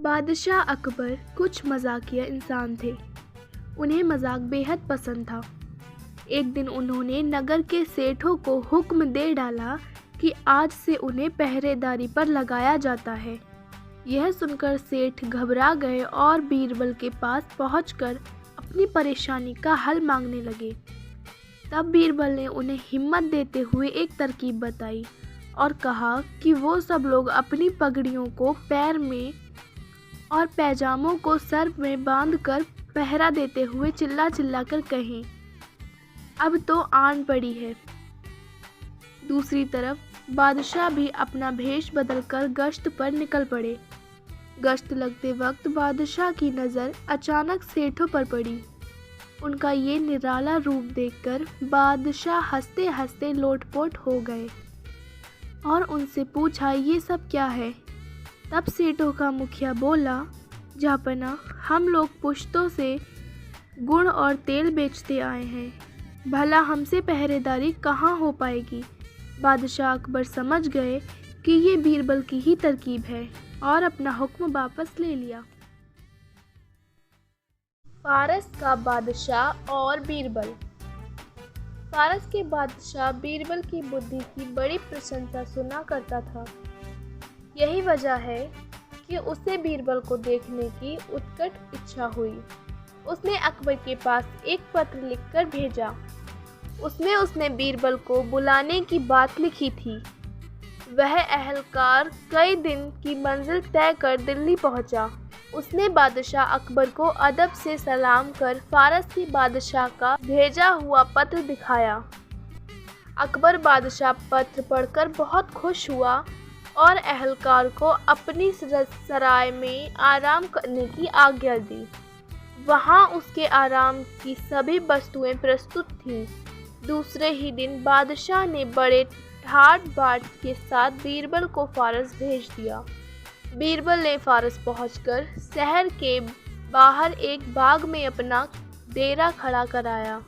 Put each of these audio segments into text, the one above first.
बादशाह अकबर कुछ मजाकिया इंसान थे। उन्हें मजाक बेहद पसंद था। एक दिन उन्होंने नगर के सेठों को हुक्म दे डाला कि आज से उन्हें पहरेदारी पर लगाया जाता है। यह सुनकर सेठ घबरा गए और बीरबल के पास पहुंचकर अपनी परेशानी का हल मांगने लगे। तब बीरबल ने उन्हें हिम्मत देते हुए एक तरकीब बताई और कहा कि वो सब लोग अपनी पगड़ियों को पैर में और पैजामों को सर में बांधकर पहरा देते हुए चिल्ला चिल्ला कर कहें, अब तो आन पड़ी है। दूसरी तरफ बादशाह भी अपना भेष बदलकर गश्त पर निकल पड़े। गश्त लगते वक्त बादशाह की नज़र अचानक सेठों पर पड़ी। उनका ये निराला रूप देखकर बादशाह हंसते हंसते लोटपोट हो गए और उनसे पूछा, ये सब क्या है? तब सेठों का मुखिया बोला, जहाँपना हम लोग पुश्तों से गुड़ और तेल बेचते आए हैं, भला हमसे पहरेदारी कहाँ हो पाएगी। बादशाह अकबर समझ गए कि ये बीरबल की ही तरकीब है और अपना हुक्म वापस ले लिया। फारस का बादशाह और बीरबल। फारस के बादशाह बीरबल की बुद्धि की बड़ी प्रशंसा सुना करता था। यही वजह है कि उसे बीरबल को देखने की उत्कट इच्छा हुई। उसने अकबर के पास एक पत्र लिखकर भेजा। उसमें उसने बीरबल को बुलाने की बात लिखी थी। वह अहलकार कई दिन की मंजिल तय कर दिल्ली पहुंचा। उसने बादशाह अकबर को अदब से सलाम कर फारस के बादशाह का भेजा हुआ पत्र दिखाया। अकबर बादशाह पत्र पढ़कर बहुत खुश हुआ और अहलकार को अपनी सराय में आराम करने की आज्ञा दी। वहाँ उसके आराम की सभी वस्तुएं प्रस्तुत थीं। दूसरे ही दिन बादशाह ने बड़े ठाट बाट के साथ बीरबल को फारस भेज दिया। बीरबल ने फारस पहुंचकर शहर के बाहर एक बाग में अपना डेरा खड़ा कराया।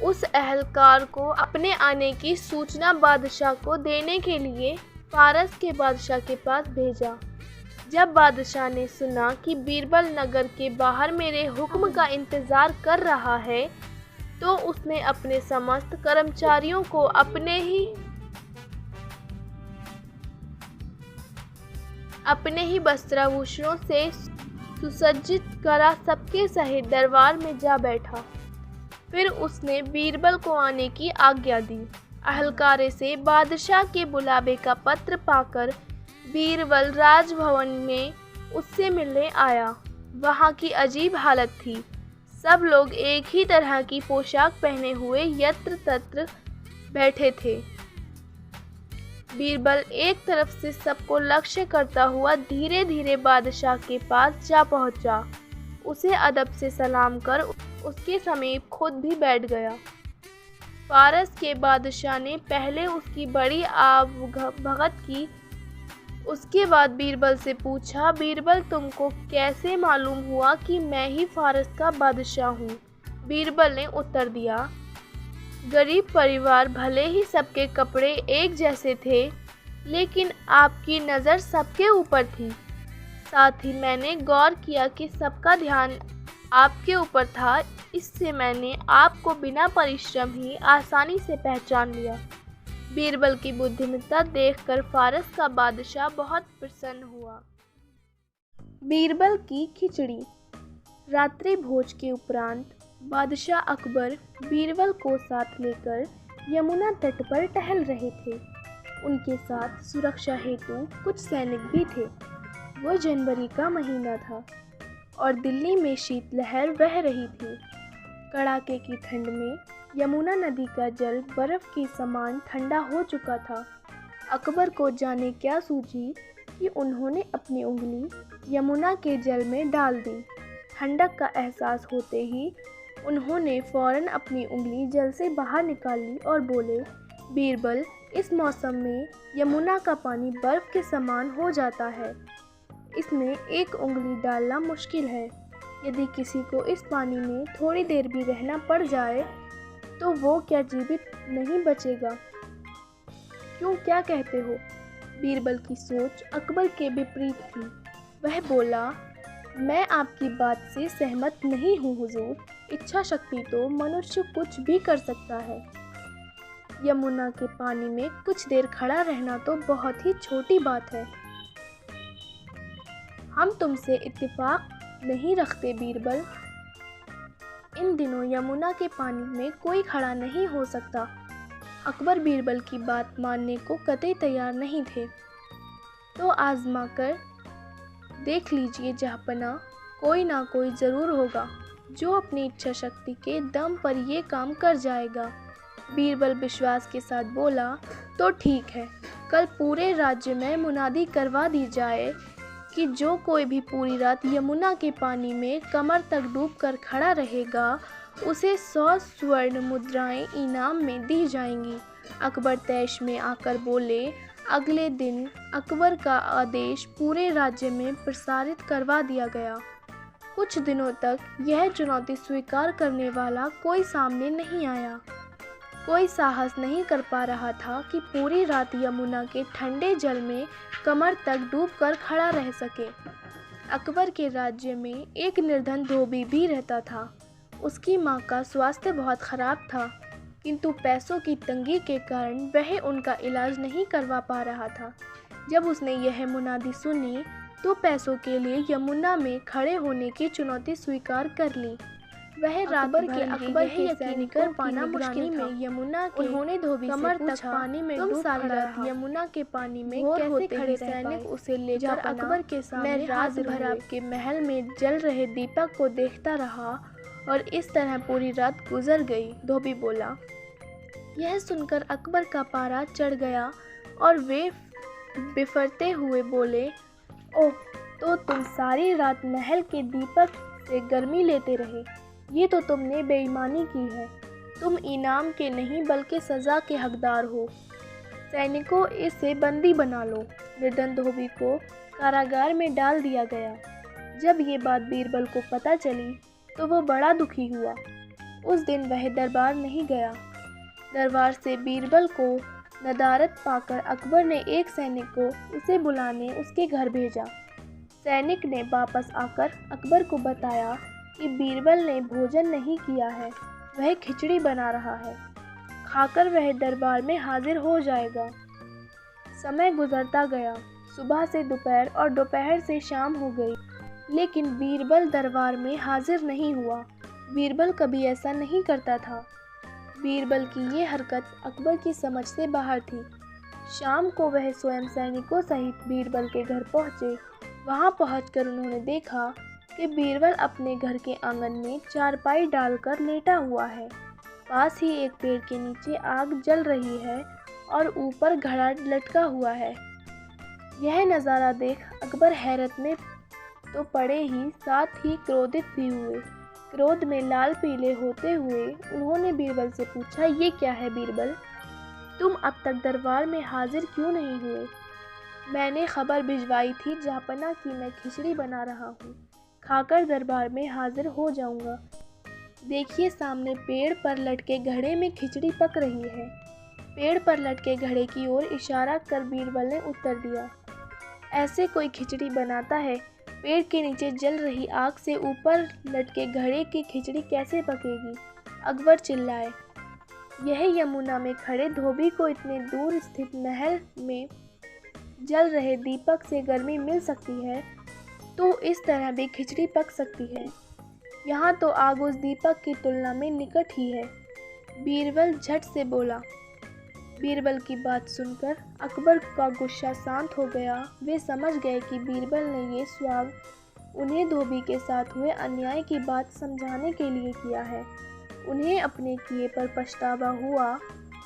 उस अहलकार को अपने आने की सूचना बादशाह को देने के लिए फारस के बादशाह के पास भेजा। जब बादशाह ने सुना कि बीरबल नगर के बाहर मेरे हुक्म का इंतज़ार कर रहा है, तो उसने अपने समस्त कर्मचारियों को अपने ही वस्त्राभूषणों से सुसज्जित करा सबके सहित दरबार में जा बैठा। फिर उसने बीरबल को आने की आज्ञा दी। अहलकारे से बादशाह के बुलावे का पत्र पाकर बीरबल राजभवन में उससे मिलने आया। वहाँ की अजीब हालत थी। सब लोग एक ही तरह की पोशाक पहने हुए यत्र तत्र बैठे थे। बीरबल एक तरफ से सबको लक्ष्य करता हुआ धीरे धीरे बादशाह के पास जा पहुंचा। उसे अदब से सलाम कर उसके समीप खुद भी बैठ गया। फारस के बादशाह ने पहले उसकी बड़ी आवभगत की। उसके बाद बीरबल से पूछा, बीरबल तुमको कैसे मालूम हुआ कि मैं ही फारस का बादशाह हूँ? बीरबल ने उत्तर दिया, गरीब परिवार भले ही सबके कपड़े एक जैसे थे, लेकिन आपकी नज़र सबके ऊपर थी। साथ ही मैंने गौर किया कि सबका ध्यान आपके ऊपर था, इससे मैंने आपको बिना परिश्रम ही आसानी से पहचान लिया। बीरबल की बुद्धिमत्ता देखकर फारस का बादशाह बहुत प्रसन्न हुआ। बीरबल की खिचड़ी। रात्रि भोज के उपरांत बादशाह अकबर बीरबल को साथ लेकर यमुना तट पर टहल रहे थे। उनके साथ सुरक्षा हेतु कुछ सैनिक भी थे। वह जनवरी का महीना था और दिल्ली में शीतलहर बह रही थी। कड़ाके की ठंड में यमुना नदी का जल बर्फ के समान ठंडा हो चुका था। अकबर को जाने क्या सूझी कि उन्होंने अपनी उंगली यमुना के जल में डाल दी। ठंडक का एहसास होते ही उन्होंने फौरन अपनी उंगली जल से बाहर निकाल ली और बोले, बीरबल, इस मौसम में यमुना का पानी बर्फ़ के समान हो जाता है। इसमें एक उंगली डालना मुश्किल है। यदि किसी को इस पानी में थोड़ी देर भी रहना पड़ जाए तो वो क्या जीवित नहीं बचेगा? क्यों, क्या कहते हो? बीरबल की सोच अकबर के विपरीत थी। वह बोला, मैं आपकी बात से सहमत नहीं हूँ हुजूर। इच्छा शक्ति तो मनुष्य कुछ भी कर सकता है। यमुना के पानी में कुछ देर खड़ा रहना तो बहुत ही छोटी बात है। हम तुमसे इत्तेफाक नहीं रखते बीरबल। इन दिनों यमुना के पानी में कोई खड़ा नहीं हो सकता। अकबर बीरबल की बात मानने को कतई तैयार नहीं थे। तो आजमा कर देख लीजिए जहाँपना, कोई ना कोई ज़रूर होगा जो अपनी इच्छा शक्ति के दम पर ये काम कर जाएगा। बीरबल विश्वास के साथ बोला, तो ठीक है, कल पूरे राज्य में मुनादी करवा दी जाए कि जो कोई भी पूरी रात यमुना के पानी में कमर तक डूबकर खड़ा रहेगा उसे 100 स्वर्ण मुद्राएं इनाम में दी जाएंगी। अकबर तैश में आकर बोले। अगले दिन अकबर का आदेश पूरे राज्य में प्रसारित करवा दिया गया। कुछ दिनों तक यह चुनौती स्वीकार करने वाला कोई सामने नहीं आया। कोई साहस नहीं कर पा रहा था कि पूरी रात यमुना के ठंडे जल में कमर तक डूबकर खड़ा रह सके। अकबर के राज्य में एक निर्धन धोबी भी रहता था। उसकी मां का स्वास्थ्य बहुत खराब था, किंतु पैसों की तंगी के कारण वह उनका इलाज नहीं करवा पा रहा था। जब उसने यह मुनादी सुनी तो पैसों के लिए यमुना में खड़े होने की चुनौती स्वीकार कर ली। वह रात भर अकबर के यकीन कर पाना मुश्किल में यमुना के उन्होंने धोबी कमर तक पानी में तुम सारी रात यमुना के पानी में कैसे खड़े सैनिक उसे लेकर अकबर के सामने रात भर आपके महल में जल रहे दीपक को देखता रहा और इस तरह पूरी रात गुजर गई। धोबी बोला। यह सुनकर अकबर का पारा चढ़ गया और वे बिफरते हुए बोले, ओह, तो तुम सारी रात महल के दीपक से गर्मी लेते रहे। ये तो तुमने बेईमानी की है। तुम इनाम के नहीं बल्कि सज़ा के हकदार हो। सैनिकों, इसे बंदी बना लो। निर्धन धोबी को कारागार में डाल दिया गया। जब ये बात बीरबल को पता चली तो वो बड़ा दुखी हुआ। उस दिन वह दरबार नहीं गया। दरबार से बीरबल को नदारत पाकर अकबर ने एक सैनिक को उसे बुलाने उसके घर भेजा। सैनिक ने वापस आकर अकबर को बताया कि बीरबल ने भोजन नहीं किया है, वह खिचड़ी बना रहा है, खाकर वह दरबार में हाजिर हो जाएगा। समय गुजरता गया। सुबह से दोपहर और दोपहर से शाम हो गई, लेकिन बीरबल दरबार में हाजिर नहीं हुआ। बीरबल कभी ऐसा नहीं करता था। बीरबल की ये हरकत अकबर की समझ से बाहर थी। शाम को वह स्वयं सैनिकों सहित बीरबल के घर पहुँचे। वहाँ पहुँचकर उन्होंने देखा कि बीरबल अपने घर के आंगन में चारपाई डालकर लेटा हुआ है। पास ही एक पेड़ के नीचे आग जल रही है और ऊपर घड़ा लटका हुआ है। यह नज़ारा देख अकबर हैरत में तो पड़े ही, साथ ही क्रोधित भी हुए। क्रोध में लाल पीले होते हुए उन्होंने बीरबल से पूछा, ये क्या है बीरबल? तुम अब तक दरबार में हाजिर क्यों नहीं हुए? मैंने खबर भिजवाई थी जहाँपना कि मैं खिचड़ी बना रहा हूँ, खाकर दरबार में हाजिर हो जाऊंगा। देखिए, सामने पेड़ पर लटके घड़े में खिचड़ी पक रही है। पेड़ पर लटके घड़े की ओर इशारा कर बीरबल ने उत्तर दिया। ऐसे कोई खिचड़ी बनाता है? पेड़ के नीचे जल रही आग से ऊपर लटके घड़े की खिचड़ी कैसे पकेगी? अकबर चिल्लाए। यह यमुना में खड़े धोबी को इतने दूर स्थित महल में जल रहे दीपक से गर्मी मिल सकती है, तो इस तरह भी खिचड़ी पक सकती है। यहाँ तो आग उस दीपक की तुलना में निकट ही है। बीरबल झट से बोला। बीरबल की बात सुनकर अकबर का गुस्सा शांत हो गया। वे समझ गए कि बीरबल ने ये स्वाग उन्हें धोबी के साथ हुए अन्याय की बात समझाने के लिए किया है। उन्हें अपने किए पर पछतावा हुआ।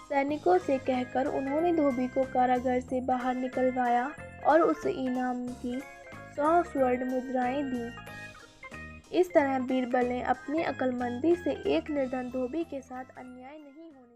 सैनिकों से कहकर उन्होंने धोबी को कारागार से बाहर निकलवाया और उसे इनाम की 100 स्वर्ण मुद्राएं दी। इस तरह बीरबल ने अपनी अक्लमंदी से एक निर्धन धोबी के साथ अन्याय नहीं होने